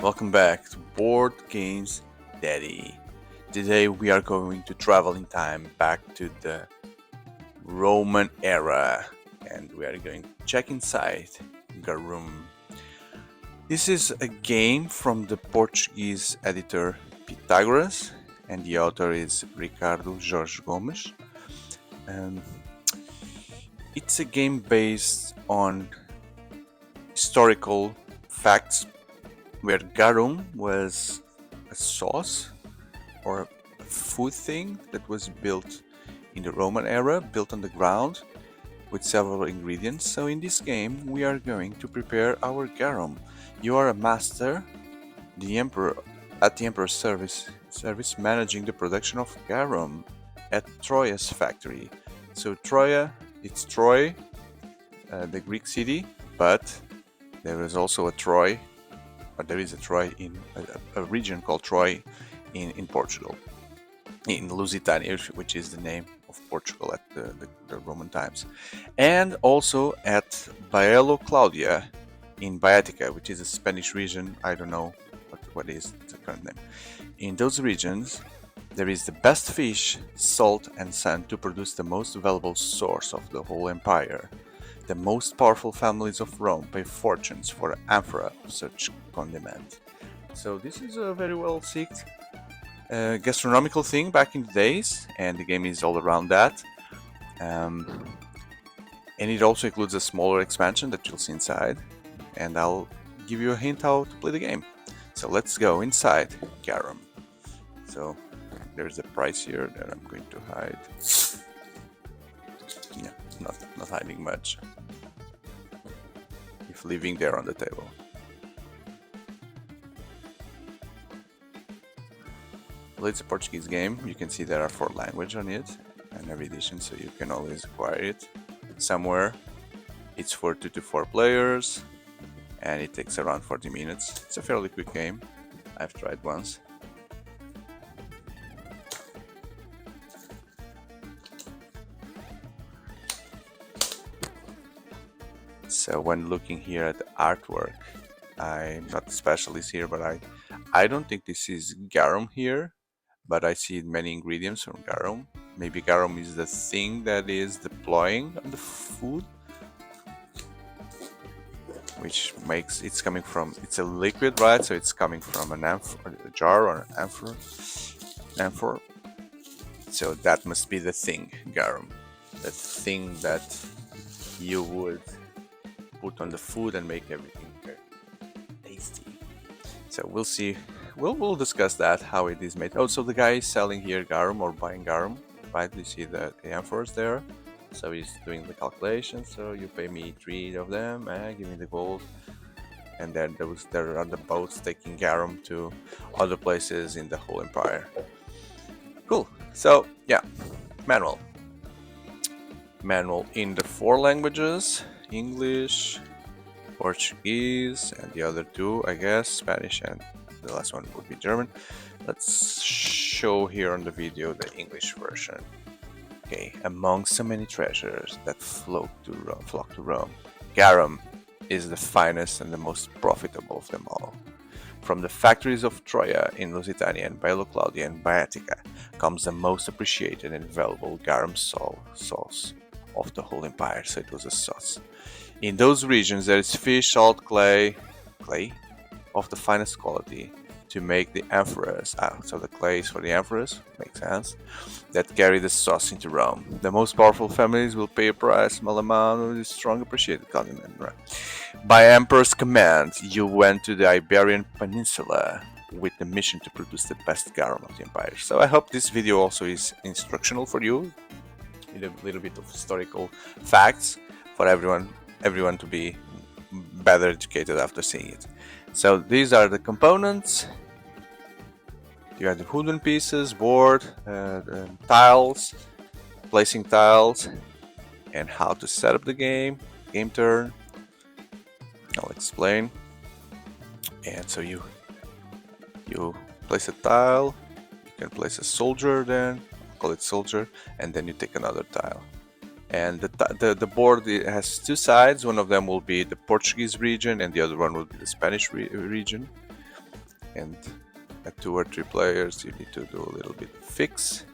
Welcome back to Board Games Daddy. Today we are going to travel in time back to the Roman era and we are going to check inside Garum. This is a game from the Portuguese editor Pythagoras and the author is Ricardo Jorge Gomes. It's a game based on historical facts where garum was a sauce or a food thing that was built in the Roman era, built on the ground with several ingredients. So in this game we are going to prepare our garum. You are a master, the emperor at the emperor's service managing the production of garum at Troya's factory. So Troya, it's Troy, the Greek city, but there is also a Troy. There is a Troy in a region called Troy in Portugal, in Lusitania, which is the name of Portugal at the Roman times, and also at Baelo Claudia in Baetica, which is a Spanish region. I don't know what is the current name. In those regions, there is the best fish, salt, and sand to produce the most valuable source of the whole empire. The most powerful families of Rome pay fortunes for an amphora of such condiment. So this is a very well seeked gastronomical thing back in the days, and the game is all around that. And it also includes a smaller expansion that you'll see inside, and I'll give you a hint how to play the game. So let's go inside Garum. So there's a price here that I'm going to hide. Yeah, not hiding much. If leaving there on the table. Well, it's a Portuguese game. You can see there are 4 languages on it and every edition, so you can always acquire it somewhere. It's for 2 to 4 players and it takes around 40 minutes. It's a fairly quick game. I've tried once. So when looking here at the artwork, I'm not a specialist here, but I don't think this is garum here, but I see many ingredients from garum. Maybe garum is the thing that is deploying on the food, which makes it's coming from, it's a liquid, right? So it's coming from an amphora, a jar or an amphora. So that must be the thing, garum, the thing that you would put on the food and make everything very tasty. So we'll see. We'll discuss that, how it is made. Oh, so the guy is selling here garum or buying garum, right? You see the amphoras there. So he's doing the calculation. So you pay me 3 of them and give me the gold. And then there are the boats taking garum to other places in the whole empire. Cool. So yeah, manual in the 4 languages. English, Portuguese, and the other 2, I guess, Spanish, and the last one would be German. Let's show here on the video the English version. Okay, among so many treasures that flock to Rome, garum is the finest and the most profitable of them all. From the factories of Troya in Lusitania and Baelo Claudia and Baetica comes the most appreciated and valuable garum sauce of the whole empire. So it was a sauce. In those regions there is fish, salt, clay of the finest quality to make the amphoras. So the clay is for the amphoras, makes sense, that carry the sauce into Rome. The most powerful families will pay a price, small amount of this strong appreciated condiment. Right? By emperor's command, you went to the Iberian Peninsula with the mission to produce the best garum of the empire. So I hope this video also is instructional for you, with a little bit of historical facts for everyone to be better educated after seeing it. So these are the components. You have the wooden pieces, board, tiles, placing tiles, and how to set up the game turn. I'll explain. And so you place a tile, you can place a soldier then, call it soldier, and then you take another tile. And the board has 2 sides. One of them will be the Portuguese region and the other one will be the Spanish region. and at 2 or 3 players you need to do a little bit fix.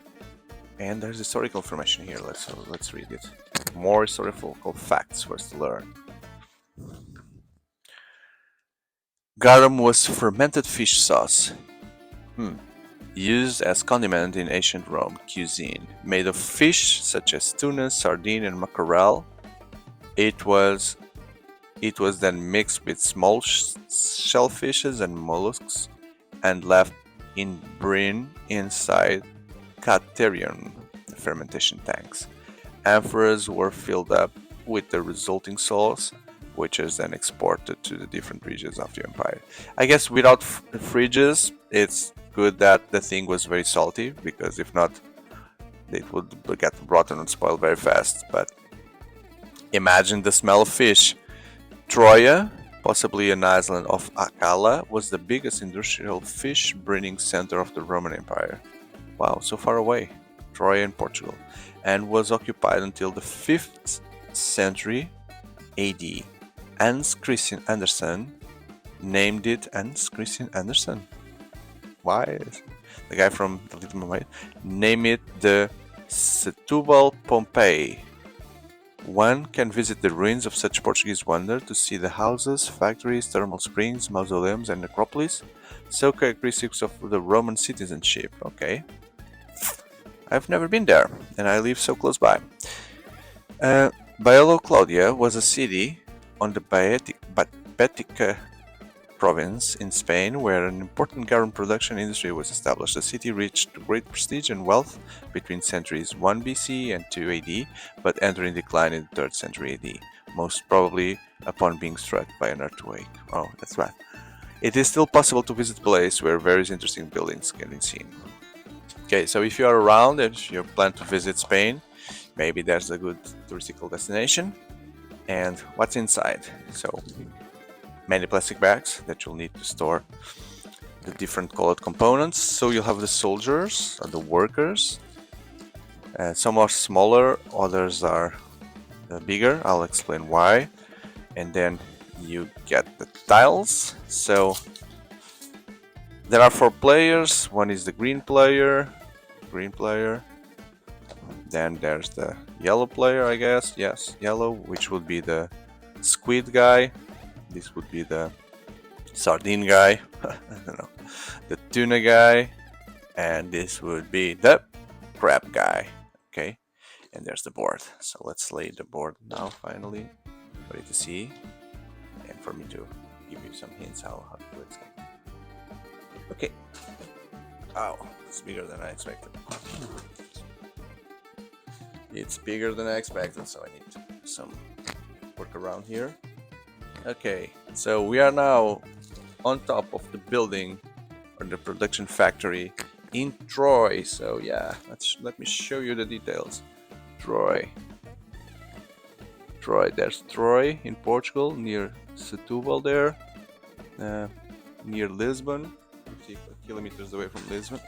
And there's historical information here. Let's read it. More historical facts for us to learn. Garum was fermented fish sauce, used as condiment in ancient Rome cuisine. Made of fish such as tuna, sardine, and mackerel, it was then mixed with small shellfishes and mollusks and left in brine inside Cetarian fermentation tanks. Amphoras were filled up with the resulting sauce, which is then exported to the different regions of the empire. I guess without fridges, it's good that the thing was very salty, because if not, it would get rotten and spoil very fast. But imagine the smell of fish. Troia, possibly an island of Acala, was the biggest industrial fish breeding center of the Roman Empire. Wow, so far away. Troia in Portugal. And was occupied until the 5th century AD. Hans Christian Andersen named it Hans Christian Andersen. Why? The guy from The Little Mermaid named it the Setúbal Pompeii. One can visit the ruins of such Portuguese wonder to see the houses, factories, thermal springs, mausoleums, and necropolis, so characteristics of the Roman citizenship. Okay. I've never been there, and I live so close by. Baelo Claudia was a city on the Baetica province in Spain, where an important garum production industry was established. The city reached great prestige and wealth between centuries 1 BC and 2 AD, but entered in decline in the 3rd century AD, most probably upon being struck by an earthquake. Oh, that's right. It is still possible to visit the place where various interesting buildings can be seen. Okay, so if you are around and if you plan to visit Spain, maybe there's a good touristical destination. And what's inside? So many plastic bags that you'll need to store the different colored components. So you'll have the soldiers or the workers. Some are smaller, others are bigger. I'll explain why. And then you get the tiles. So there are 4 players. One is the green player. Then there's the yellow player, I guess. Yes, yellow, which would be the squid guy. This would be the sardine guy. I don't know. The tuna guy. And this would be the crab guy. Okay. And there's the board. So let's lay the board now, finally, for you to see. And for me to give you some hints how to do it. Okay. Oh, it's bigger than I expected. It's bigger than I expected, so I need to do some work around here. Okay, so we are now on top of the building or the production factory in Troy. So yeah, let me show you the details. Troy, there's Troy in Portugal, near Setúbal there, near Lisbon, 50 kilometers away from Lisbon.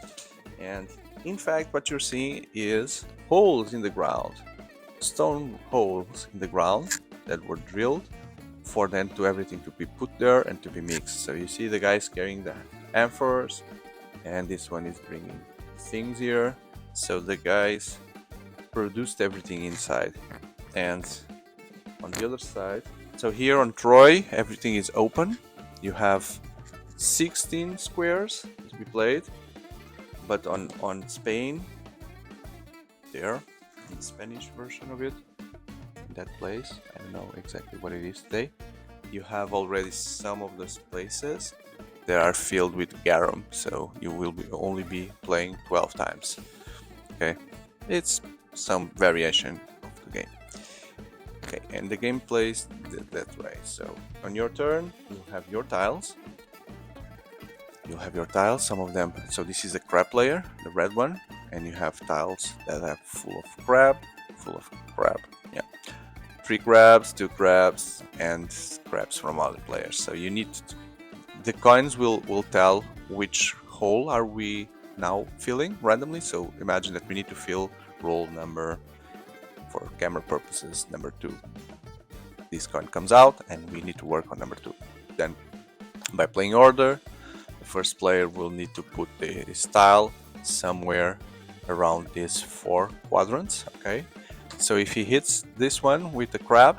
And in fact, what you're seeing is holes in the ground, stone holes in the ground that were drilled for then to everything to be put there and to be mixed. So you see the guys carrying the amphoras, and this one is bringing things here. So the guys produced everything inside. And on the other side, so here on Troy, everything is open. You have 16 squares to be played. But on Spain, there, in the Spanish version of it, in that place, I don't know exactly what it is today, you have already some of those places that are filled with garum, so you will only be playing 12 times. Okay, it's some variation of the game. Okay, and the game plays that way. So on your turn, you have your tiles. Some of them. So this is the crab layer, the red one, and you have tiles that are full of crab. Yeah, 3 crabs, 2 crabs, and crabs from other players. So you need the coins will tell which hole are we now filling randomly. So imagine that we need to fill roll number, for camera purposes, number 2. This coin comes out, and we need to work on number 2. Then, by playing order, the first player will need to put his tile somewhere around these 4 quadrants. Okay, so if he hits this one with the crab,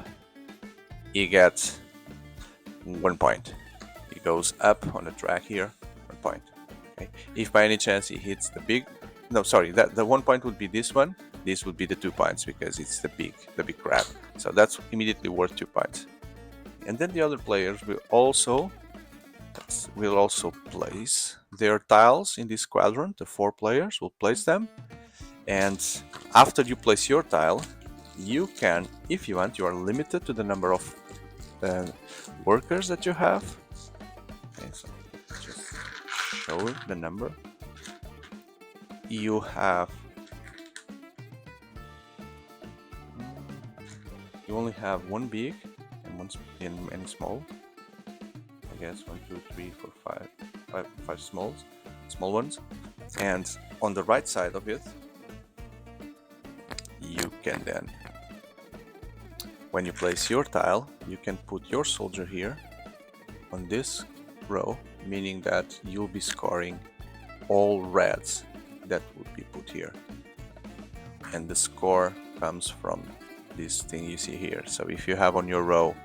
he gets 1 point. He goes up on the track here, 1 point. Okay, if by any chance he hits the big, no, sorry, that the 1 point would be this one. This would be the 2 points because it's the big crab. So that's immediately worth 2 points. And then the other players will also place their tiles in this quadrant. The 4 players will place them, and after you place your tile, you can, if you want, you are limited to the number of workers that you have. Okay, so just show the number. You only have 1 big and 1 and small. I guess 1, 2, 3, 4, 5 small ones. And on the right side of it, you can then, when you place your tile, you can put your soldier here on this row, meaning that you'll be scoring all reds that would be put here. And the score comes from this thing you see here. So if you have on your row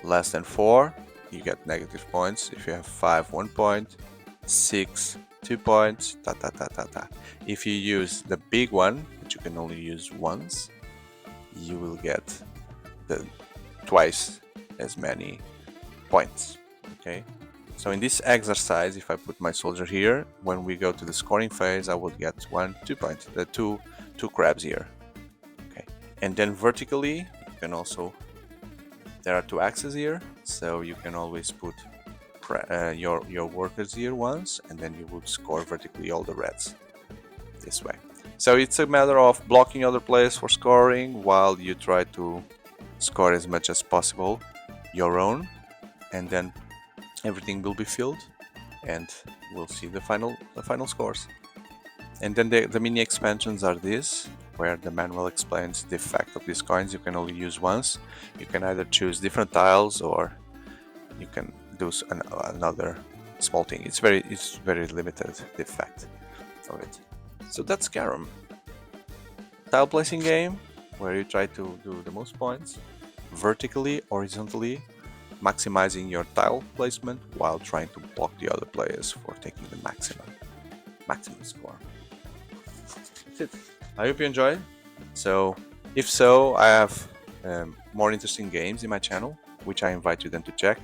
less than 4, you get negative points. If you have 5, 1 point, 6, 2 points, If you use the big one, which you can only use once, you will get twice as many points. Okay, so in this exercise, if I put my soldier here, when we go to the scoring phase, I will get 1, 2 points, the two crabs here. Okay, and then vertically, you can also, there are 2 axes here, so you can always put your workers here once, and then you would score vertically all the reds this way. So it's a matter of blocking other players for scoring while you try to score as much as possible your own, and then everything will be filled and we'll see the final scores. And then the mini expansions are this, where the manual explains the effect of these coins. You can only use once. You can either choose different tiles or you can do another small thing. It's very limited, the effect of it. So that's Garum, tile placing game where you try to do the most points vertically, horizontally, maximizing your tile placement while trying to block the other players for taking the maximum score. That's it. I hope you enjoyed. So if so, I have more interesting games in my channel, which I invite you then to check.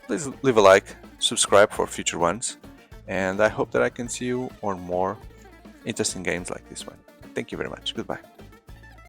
Please leave a like, subscribe for future ones, and I hope that I can see you on more interesting games like this one. Thank you very much. Goodbye.